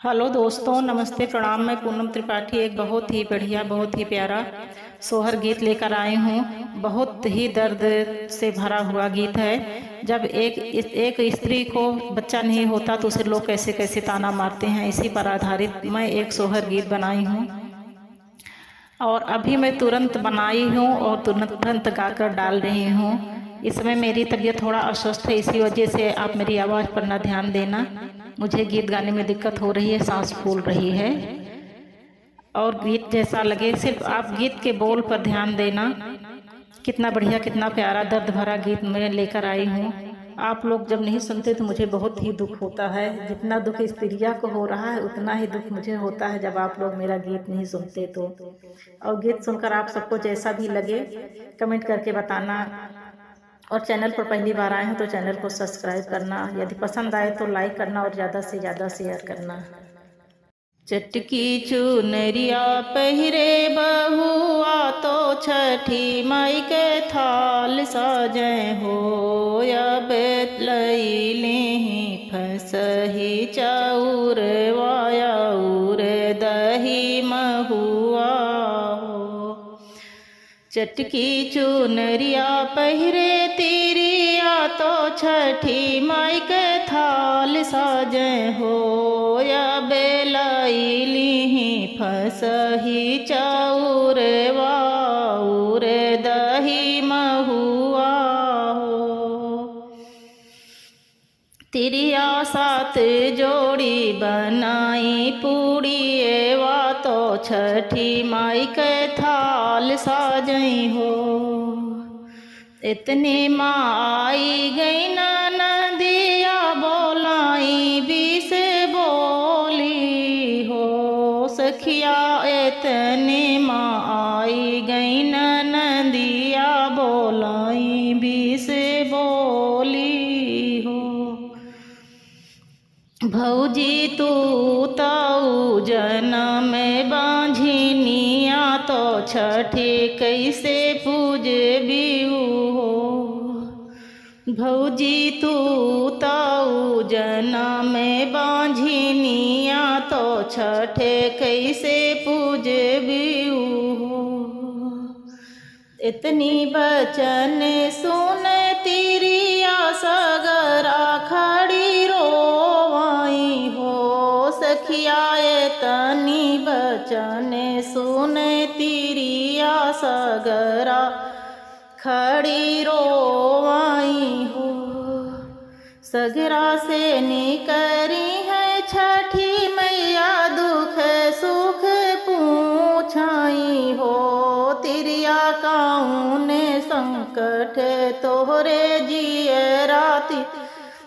Hello दोस्तों, नमस्ते, प्रणाम। मैं पूनम त्रिपाठी एक बहुत ही बढ़िया, बहुत ही प्यारा सोहर गीत लेकर आई हूँ। बहुत ही दर्द से भरा हुआ गीत है। जब एक स्त्री को बच्चा नहीं होता तो उसे लोग कैसे कैसे ताना मारते हैं, इसी पर आधारित मैं एक सोहर गीत बनाई हूँ। और अभी मैं तुरंत बनाई हूँ और तुरंत गाकर डाल रही हूँ। इसमें मेरी तबीयत थोड़ा अस्वस्थ है, इसी वजह से आप मेरी आवाज़ पर ना ध्यान देना। मुझे गीत गाने में दिक्कत हो रही है, सांस फूल रही है। और गीत जैसा लगे सिर्फ आप गीत के बोल पर ध्यान देना। कितना बढ़िया, कितना प्यारा दर्द भरा गीत मैं लेकर आई हूँ। आप लोग जब नहीं सुनते तो मुझे बहुत ही दुख होता है। जितना दुख इस प्रिया को हो रहा है उतना ही दुख मुझे होता है जब आप लोग मेरा गीत नहीं सुनते तो। और गीत सुनकर आप सबको जैसा भी लगे कमेंट करके बताना। और चैनल पर पहली बार आए हो तो चैनल को सब्सक्राइब करना। यदि पसंद आए तो लाइक करना और ज़्यादा से ज़्यादा शेयर करना। चटकी चुनरिया पहिरे बहुआ तो छठी माई के थाल साजे हो। अब लैली फसही चाउर वायाउर दही महुआ हो। चटकी चुनरिया पहिरे तिरिया तो छठी माई के थाल साजे हो। बेलैली फसही चाउर वाउर दही महुआ हो। तिरिया सात जोड़ी बनाई पूड़िए वा तो छठी माई के थाल साजई हो। इतनी माँ आई गई नदिया बोलाई बीस बोली हो। सखिया इतनी माँ आई गई नदिया बोलाई बीस बोली हो। भौजी तू ताऊ जनम बांझिनिया तो छठी कैसे पूजबीऊ हो। भौजी तू ताऊ जनम बांझिनिया तो छठे कैसे पूजबीऊ हो। इतनी बचन सुन तिरिया सगरा खड़ी रोवाई हो। सखिया तनी बचन सुन तिरिया सगरा खड़ी रोवाई हो। सगरा से निकरी है छठी मैया दुख सुख पूछाई हो। तिरिया काऊन संकट तोहरे जिए राती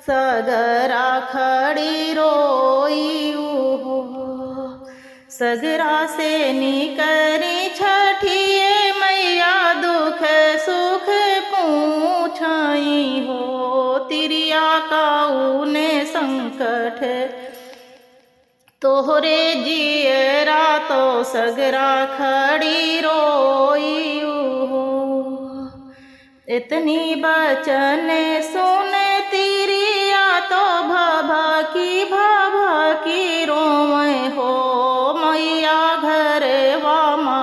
सगरा खड़ी रोई हो। सगरा से निकरी छठी मैया दुख सुख पूछाई हो। तिरिया काऊन संकट तोहरे जियरा तो सगरा खड़ी रोई हो। इतनी बचन सुन तिरिया तो भाभा की रोए हो। मैया घर वामा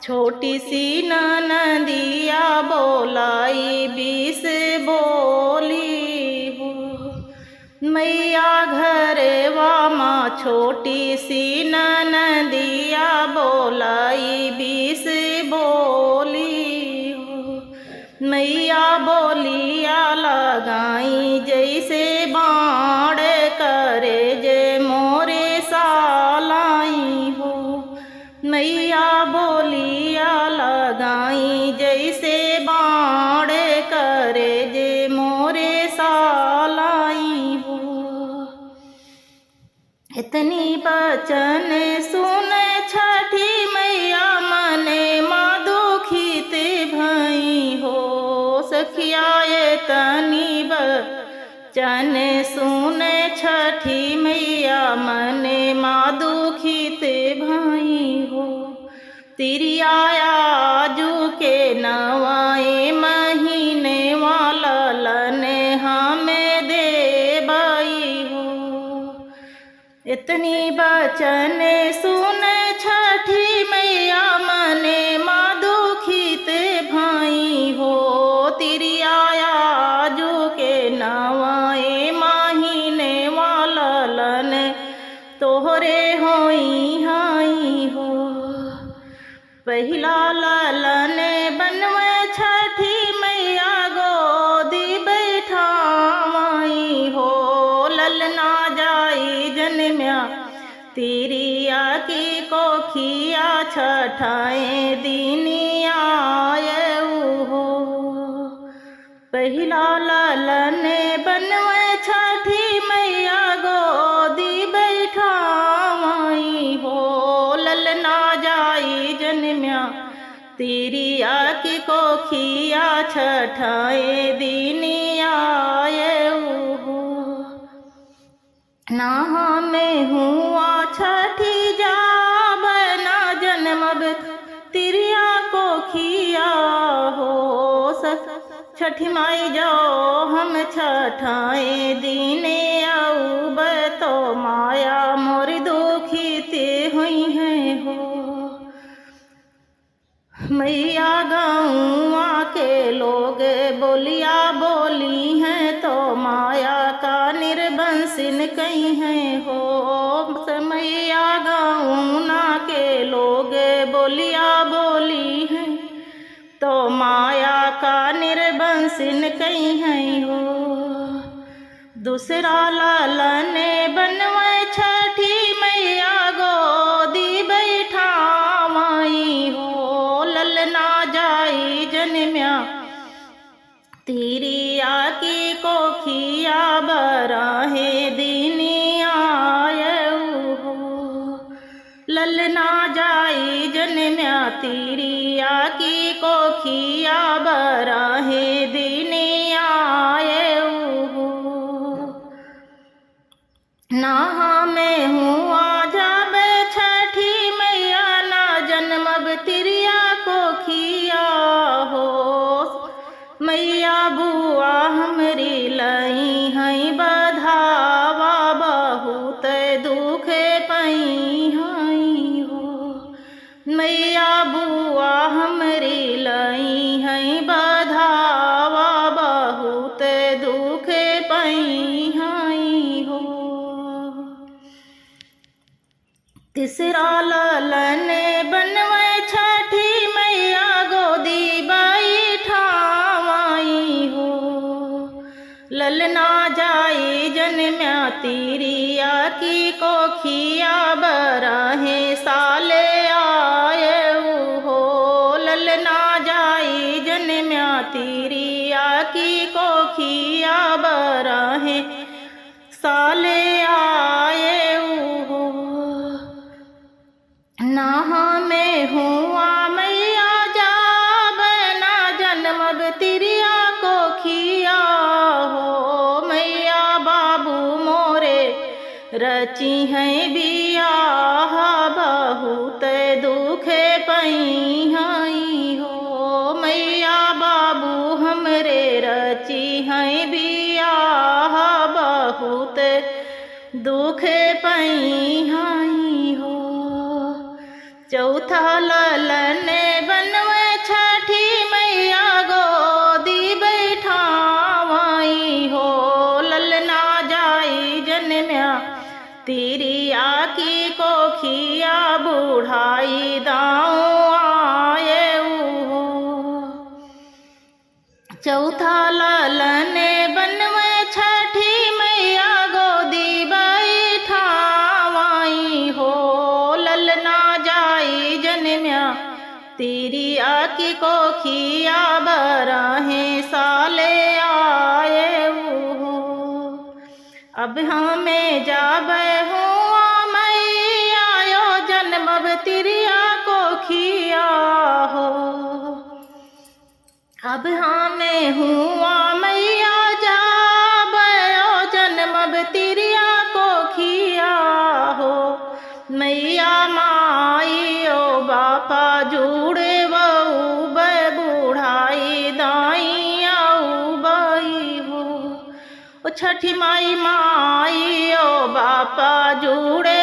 छोटी सी नदिया बोलाई बीस बोली हो। मैया घर वामा छोटी सी नदिया बोलाई बीस बोली हो। मैया बोलिया लगाई जैसे बाण करे जे मोरे सालाई हो। मैया बोलिया लगाई जैसे बाण करे जे मोरे सालाई हो। इतनी बचन सुन छठी मैया मने माँ दुखित भई हो। सखिया तनी बचन सुन छठी मैया मने माँ दुखित भई हो। तिरिया आजू के नवाए महीने वाला लने हमें दे बई हो। इतनी बचन सुन छठी मैया मने माँ दुखित भाई हो। तिरियाया जो के नवाए माहीने वालन तोहरे होई हाई हो। पहिला लालन बनवे छठी मैया गोदी बैठावाई हो। ललना जाई जन्म्या तिरिया की कोखिया छठाए दीनिया हो। पहिला लालन बनवे छठी मैया गोदी बैठावाई हो। ललना जाई जन्म्या तिरिया की कोखिया छठाए दीनिया हो। ना में हुआ छठी जाब ना जन्मब तिरिया कोखिया हो। छठी माई जाओ हम छठाए दीने आऊब तो माया मोर दुखीते हुई है हो। मैया गाँव के लोग बोलिया बोली हैं तो माया का निर्बंसिन कहीं है हो। मैया गाँव के लोग बोलिया बोली हैं तो माया का निर्बंसिन कहीं है हो। दूसरा लालन बनवे छठी मैया गोदी बैठावाई हो। ललना जाई जन्म्या तिरिया की कोखिया बराहे दीनिया हो। ललना जाई जन्म्या तिरिया की कोखिया बराहे दीनिया हो। ना में हुआ जब छठी मैया ना जन्मब तिरिया कोखिया हो। मैया बुआ हमरी लई हई बधावा बहुत दुख पई हई हो। मैया बुआ हमरी लई हई बधावा बहुत दुख पई हई हो। तीसरा लालन बनवे छठी मैया गोदी बैठावाई हो। ललना जाई जन्म्या तिरिया की कोखिया बराहे साले आए हो। ललना जाई जन्म्या तिरिया की कोखिया बराहे साले आए हो। ना में हुआ मैया जाब ना जन्मब तिरिया कोखिया हो। मैया बाबू मोरे रची हैं बियाह बहुत दुख पई हई हो। मैया बाबू हमरे रची हैं बियाह बहुत दुख पई हई हो। चौथा लालन बनवे छठी मैया गोदी बैठावाई हो। ललना जाई जन्म्या तिरिया की कोखिया बुढ़ाई दाऊँ आए हो। चौथा लालन बनवे छठी मैया गोदी बैठावाई हो। ललना जाई जन्म्या तिरिया की कोखिया बराहे साले आए हो। अब हमें जाबे हुआ मैया यो जन्मब तिरिया कोखिया हो। अब हमें हुआ मैया जाबे यो जन्मब तिरिया कोखिया हो। मैया माई ओ बापा जुड़े बऊ बूढ़ाई दाई आऊ बई हो। छठी माई माई ओ बापा जुड़े